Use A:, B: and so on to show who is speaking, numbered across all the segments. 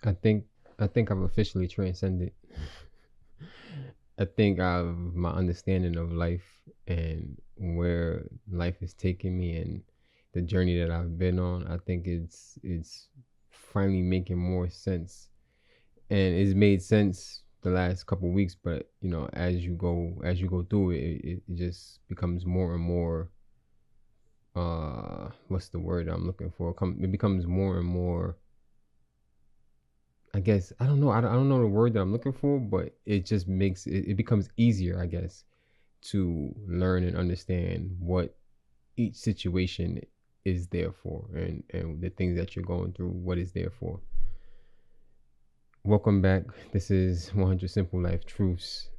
A: I think I think I've officially transcended. I think I've my understanding of life and where life is taking me and the journey that I've been on. I think it's finally making more sense, and it's made sense the last couple weeks. But as you go through it just becomes more and more. What's the word I'm looking for? It becomes more and more. I guess I don't know. I don't know the word that I'm looking for, but it just makes it becomes easier, I guess, to learn and understand what each situation is there for, and the things that you're going through, what is there for. Welcome back. This is 100 Simple Life Truths.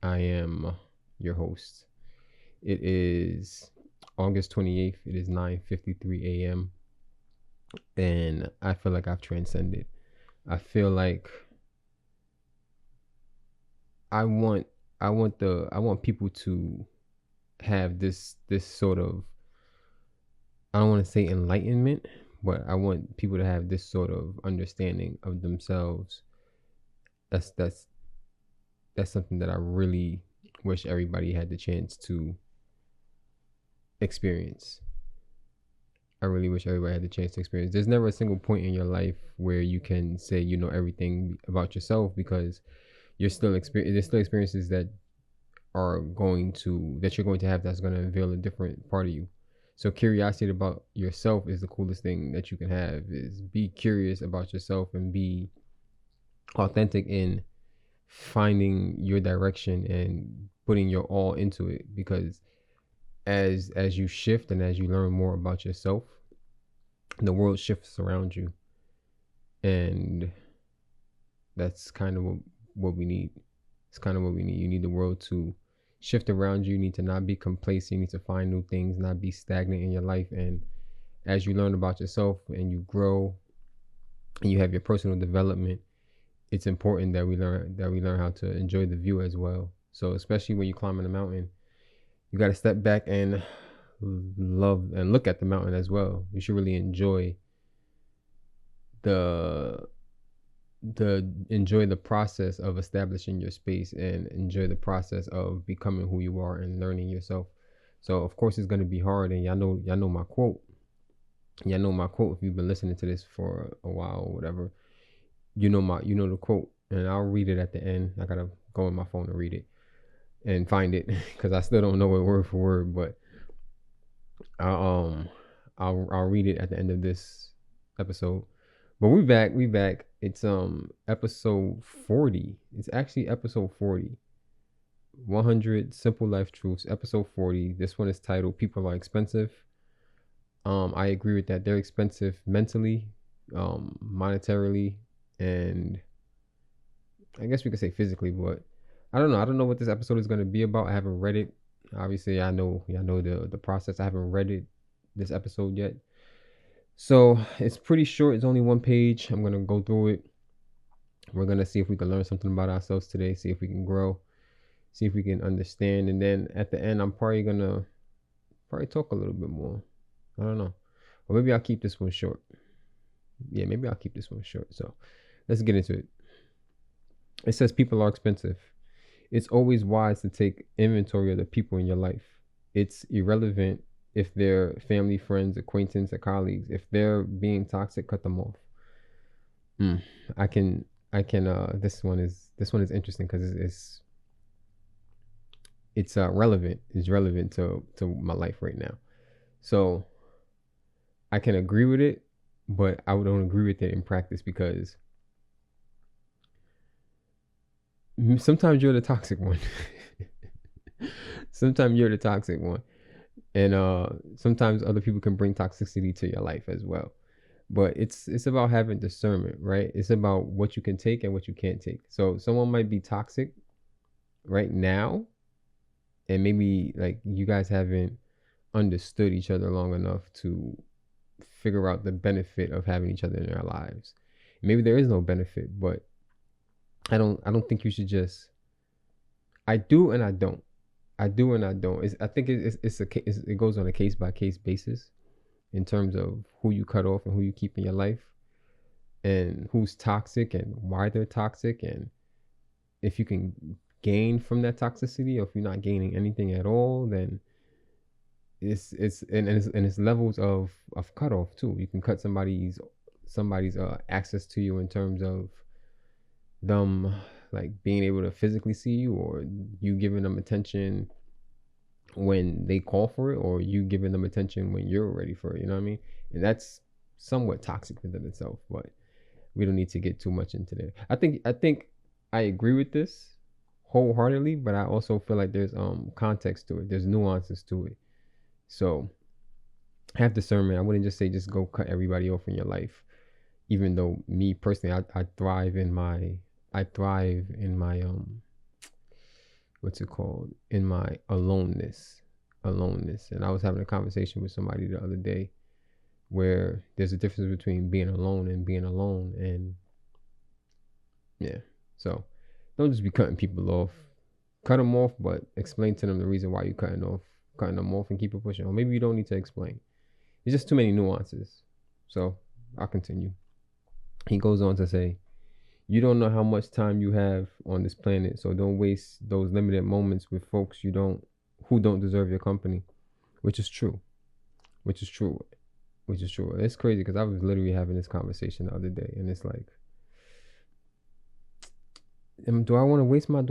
A: I am your host. It is August 28th. It is 9:53 a.m. and I feel like I've transcended. I feel like I want I want people to have this sort of, I don't want to say enlightenment, but I want people to have this sort of understanding of themselves. That's that's something that I really wish everybody had the chance to experience. I really wish everybody had the chance to experience. There's never a single point in your life where you can say you know everything about yourself, because there's still experiences that you're going to have that's going to reveal a different part of you. So curiosity about yourself is the coolest thing that you can have. Is be curious about yourself and be authentic in finding your direction and putting your all into it, because as you shift and as you learn more about yourself, the world shifts around you, and that's kind of what we need. It's kind of what we need. You need the world to shift around you. You need to not be complacent. You need to find new things, not be stagnant in your life. And as you learn about yourself and you grow and you have your personal development, it's important that we learn how to enjoy the view as well. So especially when you're climbing a mountain, you got to step back and love and look at the mountain as well. You should really enjoy the enjoy the process of establishing your space and enjoy the process of becoming who you are and learning yourself. So of course it's going to be hard, and y'all know my quote. Y'all know my quote if you've been listening to this for a while or whatever. You know the quote, and I'll read it at the end. I gotta go on my phone to read it and find it because I still don't know it word for word, but I'll I'll read it at the end of this episode. But we back. It's episode 40. It's actually episode 40. 100 Simple Life Truths, episode 40. This one is titled People Are Expensive. I agree with that. They're expensive mentally, monetarily, and I guess we could say physically, but I don't know. I don't know what this episode is going to be about. I haven't read it. Obviously, I know the process. I haven't read it this episode yet. So it's pretty short. It's only one page. I'm gonna go through it. We're gonna see if we can learn something about ourselves today. See if we can grow. See if we can understand. And then at the end, I'm probably gonna talk a little bit more. I don't know. Or maybe I'll keep this one short. Yeah, maybe I'll keep this one short. So let's get into it. It says people are expensive. It's always wise to take inventory of the people in your life. It's irrelevant if they're family, friends, acquaintance, or colleagues. If they're being toxic, cut them off. I can this one is interesting because it's relevant. It's relevant to my life right now. So I can agree with it, but I don't agree with it in practice, because sometimes you're the toxic one. Sometimes you're the toxic one. And sometimes other people can bring toxicity to your life as well. But it's about having discernment, right? It's about what you can take and what you can't take. So someone might be toxic right now, and maybe like you guys haven't understood each other long enough to figure out the benefit of having each other in their lives. Maybe there is no benefit, but I don't think you should just. I do and I don't. I do and I don't. I think it goes on a case by case basis in terms of who you cut off and who you keep in your life. and who's toxic and why they're toxic, and if you can gain from that toxicity, or if you're not gaining anything at all, then it's levels of cutoff too. You can cut somebody's access to you in terms of them like being able to physically see you, or you giving them attention when they call for it, or you giving them attention when you're ready for it. You know what I mean? And that's somewhat toxic within itself, but we don't need to get too much into that. I think I agree with this wholeheartedly, but I also feel like there's context to it. There's nuances to it. So have discernment. I wouldn't just say just go cut everybody off in your life. Even though me personally, I thrive in my what's it called, in my aloneness. And I was having a conversation with somebody the other day where there's a difference between being alone and being alone. And yeah, so don't just be cutting people off. Cut them off, but explain to them the reason why you're cutting them off, and keep it pushing. Or maybe you don't need to explain. It's just too many nuances. So I'll continue. He goes on to say, you don't know how much time you have on this planet, so don't waste those limited moments with folks who don't deserve your company. Which is true. It's crazy because I was literally having this conversation the other day, and it's like, do I want to waste more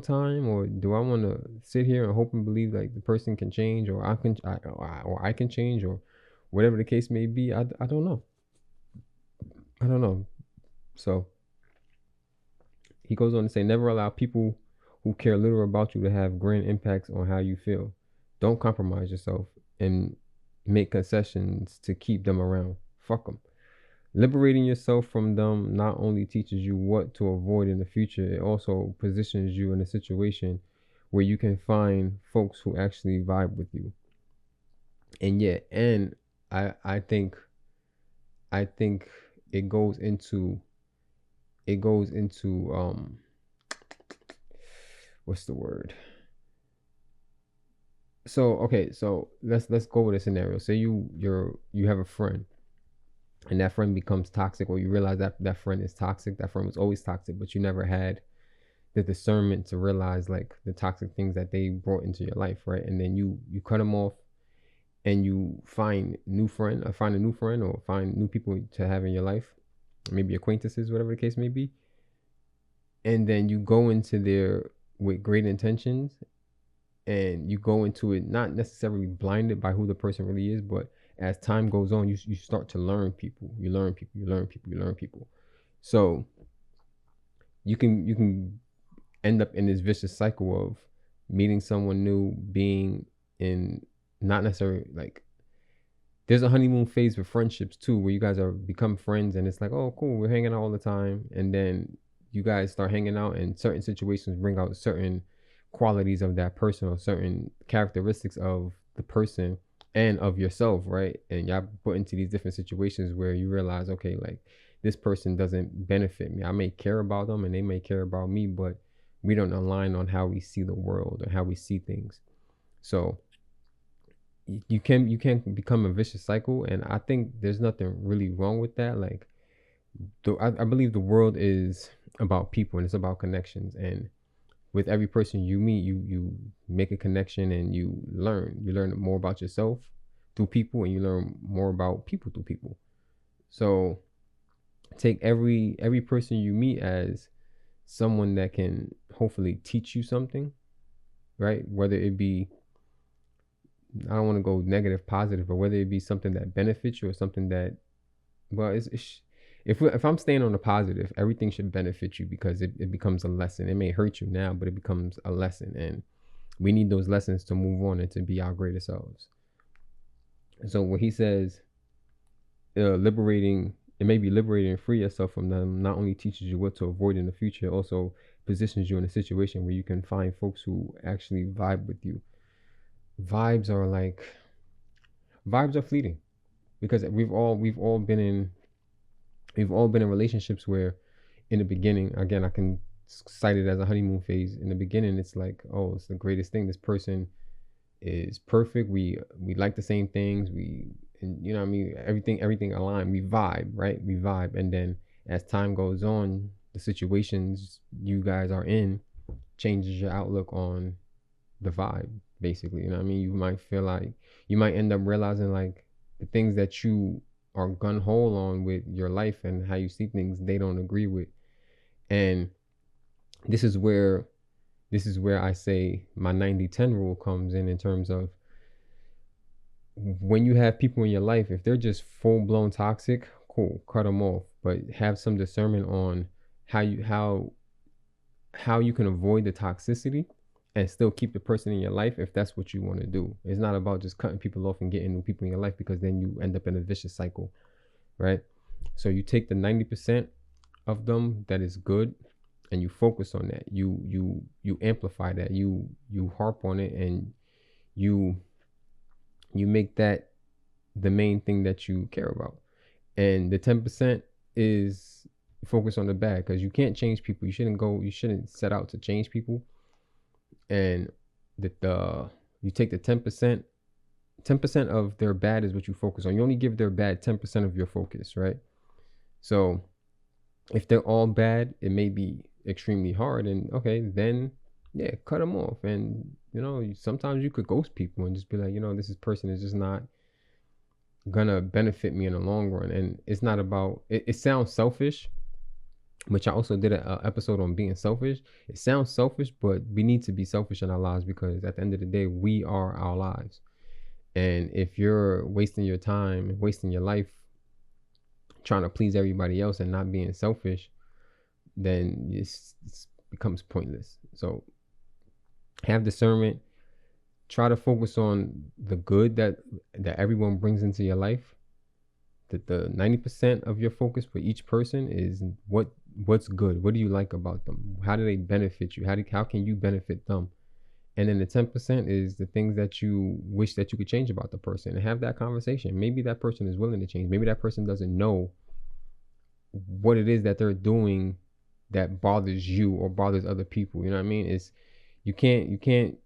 A: time, or do I want to sit here and hope and believe like the person can change, or I can change, or whatever the case may be? I don't know. So he goes on to say, never allow people who care little about you to have grand impacts on how you feel. Don't compromise yourself and make concessions to keep them around. Fuck them. Liberating yourself from them not only teaches you what to avoid in the future, it also positions you in a situation where you can find folks who actually vibe with you. And yeah, and I think it goes into what's the word? So okay, so let's go with a scenario. Say you have a friend, and that friend becomes toxic, or you realize that friend is toxic. That friend was always toxic, but you never had the discernment to realize like the toxic things that they brought into your life, right? And then you cut them off, and you find a new friend, or find new people to have in your life, maybe acquaintances, whatever the case may be. And then you go into there with great intentions, and you go into it not necessarily blinded by who the person really is, but as time goes on, you start to learn people. You learn people. So you can end up in this vicious cycle of meeting someone new, being in, not necessarily like, there's a honeymoon phase with friendships too, where you guys are become friends, and it's like, oh cool, we're hanging out all the time, and then you guys start hanging out, and certain situations bring out certain qualities of that person, or certain characteristics of the person and of yourself, right? And y'all put into these different situations where you realize, okay, like this person doesn't benefit me. I may care about them and they may care about me, but we don't align on how we see the world or how we see things. So you can become a vicious cycle, and I think there's nothing really wrong with that. Like I believe the world is about people, and it's about connections, and with every person you meet, you make a connection, and you learn more about yourself through people, and you learn more about people through people. So take every person you meet as someone that can hopefully teach you something, right? Whether it be, I don't want to go negative, positive, but whether it be something that benefits you or something that, well, if I'm staying on the positive, everything should benefit you, because it becomes a lesson. It may hurt you now, but it becomes a lesson, and we need those lessons to move on and to be our greatest selves. So when he says it may be liberating and free yourself from them, not only teaches you what to avoid in the future, it also positions you in a situation where you can find folks who actually vibe with you. Vibes are fleeting, because we've all been in relationships where in the beginning, again, I can cite it as a honeymoon phase. In the beginning, it's like, oh, it's the greatest thing. This person is perfect. We like the same things. We and you know what I mean, everything aligned. We vibe, right? We vibe, and then as time goes on, the situations you guys are in changes your outlook on the vibe, basically. You know what I mean? You might feel like you might end up realizing like the things that you are gun hole on with your life and how you see things, they don't agree with. And this is where I say my 90-10 rule comes in terms of when you have people in your life, if they're just full blown toxic, cool, cut them off, but have some discernment on how you can avoid the toxicity and still keep the person in your life if that's what you want to do. It's not about just cutting people off and getting new people in your life, because then you end up in a vicious cycle, right? So you take the 90% of them that is good and you focus on that. You amplify that. You harp on it, and you make that the main thing that you care about. And the 10% is focus on the bad, because you can't change people. You shouldn't set out to change people. And you take the 10% of their bad is what you focus on. You only give their bad 10% of your focus, right? So if they're all bad, it may be extremely hard, and okay, then yeah, cut them off. And you know, sometimes you could ghost people and just be like, you know, this person is just not gonna benefit me in the long run. And it's not about it sounds selfish, which I also did an episode on being selfish. It sounds selfish, but we need to be selfish in our lives, because at the end of the day, we are our lives. And if you're wasting your time, wasting your life trying to please everybody else and not being selfish, then it becomes pointless. So have discernment. Try to focus on the good that everyone brings into your life. That the 90% of your focus for each person is what's good. What do you like about them? How do they benefit you? How can you benefit them? And then the 10% is the things that you wish that you could change about the person, and have that conversation. Maybe that person is willing to change. Maybe that person doesn't know what it is that they're doing that bothers you or bothers other people. You know what I mean? It's you can't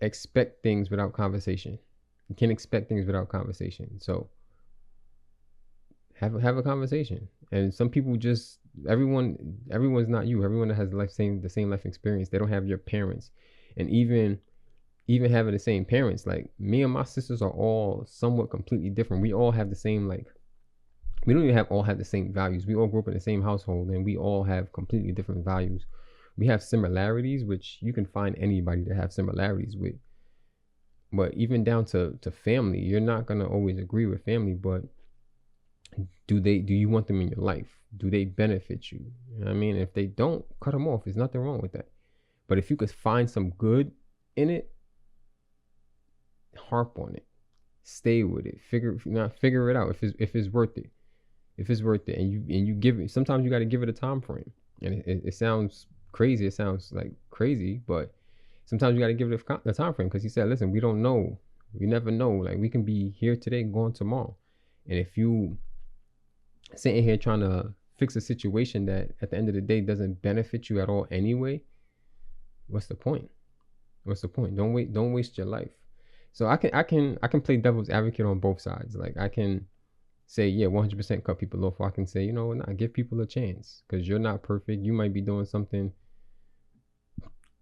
A: expect things without conversation. You can't expect things without conversation. So have a conversation. And some people just everyone's not you. Everyone that has the same life experience, they don't have your parents. And even having the same parents, like me and my sisters are all somewhat completely different. We all have the same, like, we don't even all have the same values. We all grew up in the same household, and we all have completely different values. We have similarities, which you can find anybody to have similarities with. But even down to family, you're not gonna always agree with family, but do you want them in your life? Do they benefit you? You know what I mean? If they don't, cut them off. There's nothing wrong with that. But if you could find some good in it, harp on it, stay with it, figure it out if it's worth it. If it's worth it, and you give it, sometimes you got to give it a time frame. And it sounds crazy. It sounds like crazy, but sometimes you got to give it a time frame, because he said, listen, we don't know. We never know. Like, we can be here today, gone tomorrow. And if you sitting here trying to fix a situation that at the end of the day doesn't benefit you at all anyway, what's the point? What's the point? Don't waste your life. So I can play devil's advocate on both sides. Like, I can say, yeah, 100% cut people off. Or I can say, you know, nah, give people a chance, because you're not perfect. You might be doing something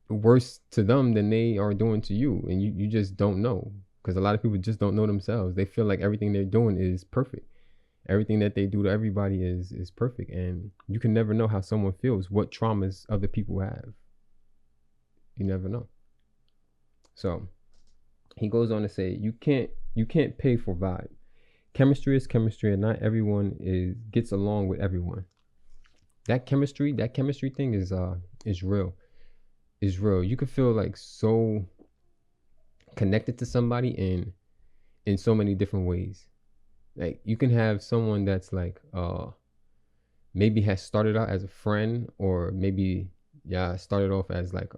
A: worse to them than they are doing to you, and you just don't know, because a lot of people just don't know themselves. They feel like everything they're doing is perfect. Everything that they do to everybody is perfect, and you can never know how someone feels, what traumas other people have. You never know. So he goes on to say, you can't pay for vibe. Chemistry is chemistry, and not everyone gets along with everyone. That chemistry thing is real. Is real. You could feel like so connected to somebody in so many different ways. Like, you can have someone that's like maybe has started out as a friend, or maybe started off as like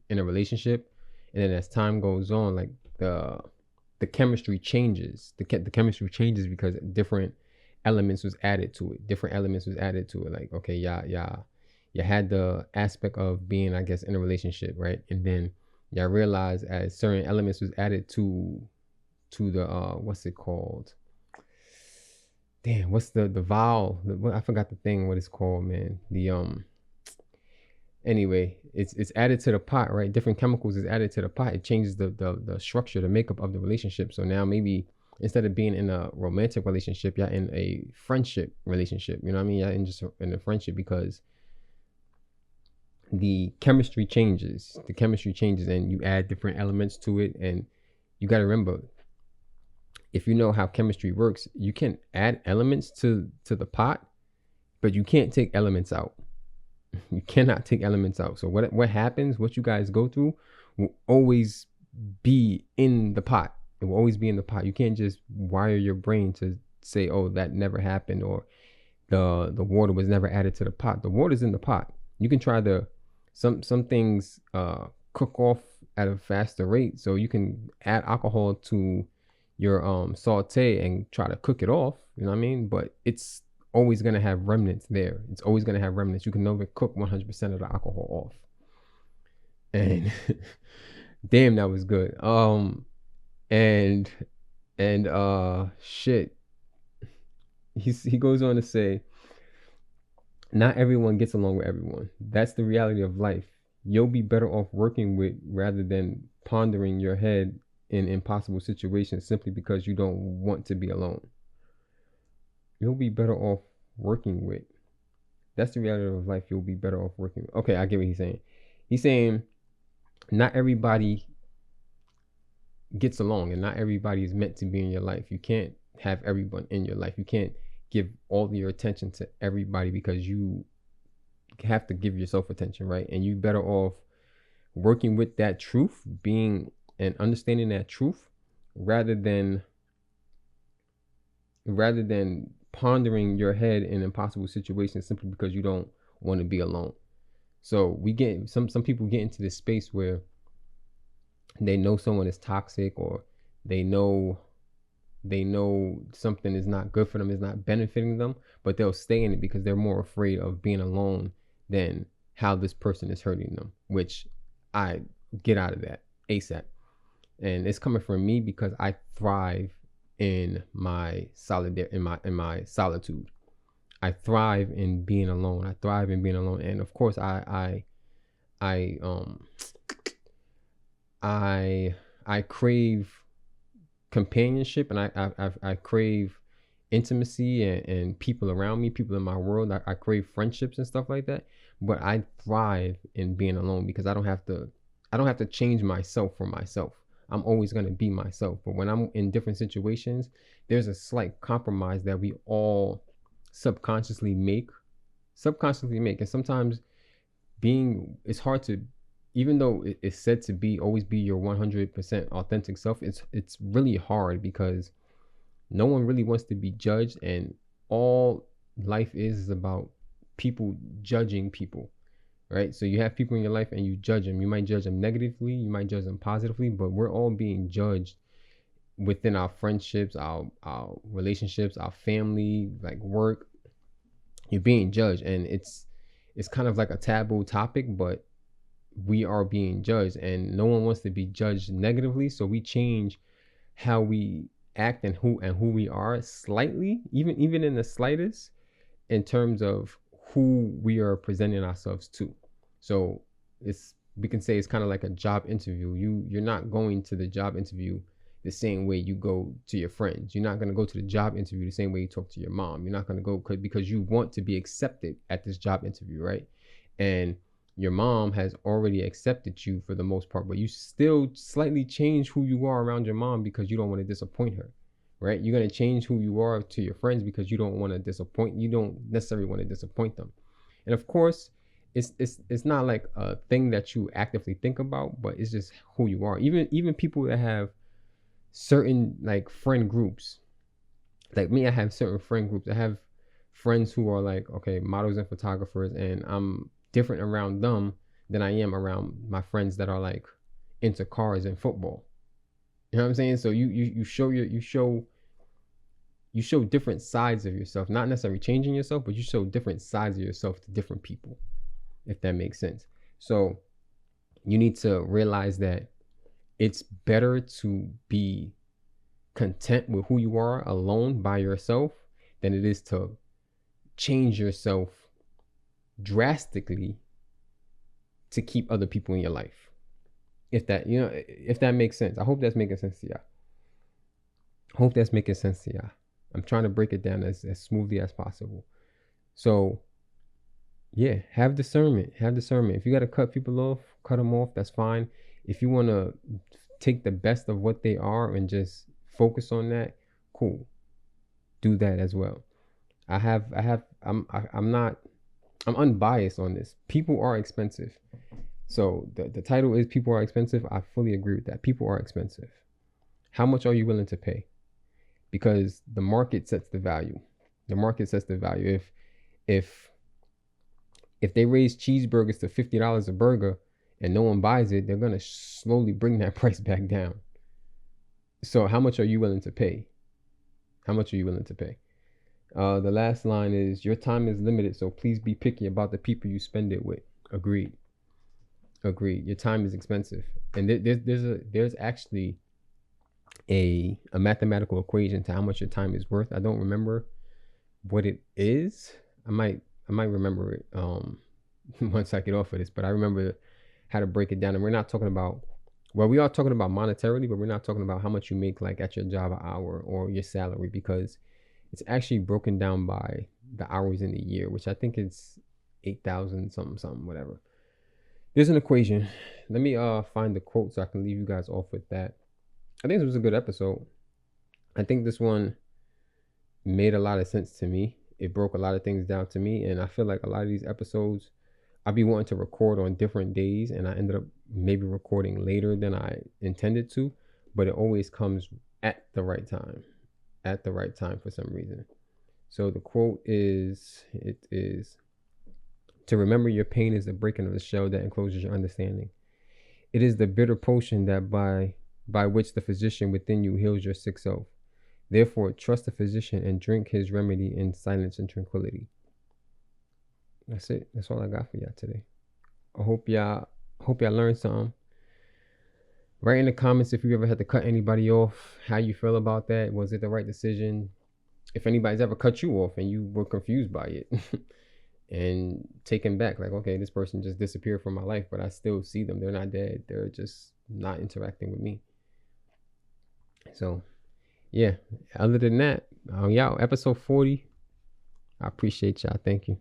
A: in a relationship, and then as time goes on, like the chemistry changes. The chemistry changes because different elements was added to it. Like, okay, you had the aspect of being, I guess, in a relationship, right? And then realize as certain elements was added to the what's it called? damn, what's the vial? I forgot the thing, what it's called, man. The anyway, it's added to the pot, right? Different chemicals is added to the pot. It changes the structure, the makeup of the relationship. So now maybe instead of being in a romantic relationship, you're in a friendship relationship. You know what I mean? You're in a friendship because the chemistry changes. The chemistry changes, and you add different elements to it. And you got to remember, if you know how chemistry works, you can add elements to the pot, but you can't take elements out. You cannot take elements out. So what happens, what you guys go through will always be in the pot. It will always be in the pot. You can't just wire your brain to say, oh, that never happened, or the water was never added to the pot. The water's in the pot. You can try some things cook off at a faster rate. So you can add alcohol to your saute and try to cook it off. You know what I mean? But it's always going to have remnants there. It's always going to have remnants. You can never cook 100% of the alcohol off. And damn, that was good. And shit. He goes on to say, not everyone gets along with everyone. That's the reality of life. You'll be better off working with rather than pondering your head in impossible situations simply because you don't want to be alone. You'll be better off working with. That's the reality of life. You'll be better off working with. Okay, I get what he's saying. He's saying not everybody gets along, and not everybody is meant to be in your life. You can't have everyone in your life. You can't give all your attention to everybody because you have to give yourself attention, right? And you better off working with that truth, being and understanding that truth rather than pondering your head in impossible situations simply because you don't want to be alone. So we get some people get into this space where they know someone is toxic, or they know something is not good for them, is not benefiting them, but they'll stay in it because they're more afraid of being alone than how this person is hurting them, which I get out of that ASAP. And it's coming from me because I thrive in my solitude. I thrive in being alone. And of course I crave companionship, and I crave intimacy and people around me, people in my world. I crave friendships and stuff like that. But I thrive in being alone because I don't have to change myself for myself. I'm always going to be myself. But when I'm in different situations, there's a slight compromise that we all subconsciously make. And sometimes it's hard to, even though it's said to be always be your 100% authentic self, it's really hard because no one really wants to be judged, and all life is about people judging people, right? So you have people in your life and you judge them. You might judge them negatively, you might judge them positively, but we're all being judged within our friendships, our relationships, our family, like work. You're being judged, and it's kind of like a taboo topic, but we are being judged, and no one wants to be judged negatively. So we change how we act and who we are slightly, even in the slightest, in terms of who we are presenting ourselves to. So we can say it's kind of like a job interview. You're not going to the job interview the same way you go to your friends. You're not going to go to the job interview the same way you talk to your mom. You're not going to go because you want to be accepted at this job interview, right? And your mom has already accepted you for the most part, but you still slightly change who you are around your mom because you don't want to disappoint her, right? You're going to change who you are to your friends because you don't necessarily want to disappoint them. And of course, it's not like a thing that you actively think about, but it's just who you are. Even people that have certain like friend groups, like me, I have certain friend groups. I have friends who are like, okay, models and photographers, and I'm different around them than I am around my friends that are like into cars and football. You know what I'm saying? So you show different sides of yourself, not necessarily changing yourself, but you show different sides of yourself to different people, if that makes sense. So you need to realize that it's better to be content with who you are alone by yourself than it is to change yourself drastically to keep other people in your life. If that, if that makes sense. I hope that's making sense to y'all. I'm trying to break it down as smoothly as possible. So yeah, have discernment. If you got to cut people off, cut them off. That's fine. If you want to take the best of what they are and just focus on that, cool. Do that as well. I'm unbiased on this. People are expensive. So the title is People Are Expensive. I fully agree with that. People are expensive. How much are you willing to pay? Because the market sets the value. If they raise cheeseburgers to $50 a burger and no one buys it, they're gonna slowly bring that price back down. So how much are you willing to pay? The last line is, your time is limited, so please be picky about the people you spend it with. Agreed. Your time is expensive, and there's actually a mathematical equation to how much your time is worth. I don't remember what it is. I might remember it once I get off of this, but I remember how to break it down. And we're not talking about, well, we are talking about monetarily, but we're not talking about how much you make like at your job an hour or your salary, because it's actually broken down by the hours in the year, which I think is 8,000 something, whatever. There's an equation. Let me find the quote so I can leave you guys off with that. I think this was a good episode. I think this one made a lot of sense to me. It broke a lot of things down to me, and I feel like a lot of these episodes I'd be wanting to record on different days, and I ended up maybe recording later than I intended to, but it always comes at the right time for some reason. So the quote is, to remember your pain is the breaking of the shell that encloses your understanding. It is the bitter potion that by which the physician within you heals your sick self. Therefore, trust the physician and drink his remedy in silence and tranquility. That's it. That's all I got for y'all today. I hope y'all learned something. Write in the comments if you ever had to cut anybody off, how you feel about that. Was it the right decision? If anybody's ever cut you off and you were confused by it and taken back, like, okay, this person just disappeared from my life, but I still see them. They're not dead. They're just not interacting with me. So yeah, other than that, y'all, episode 40. I appreciate y'all. Thank you.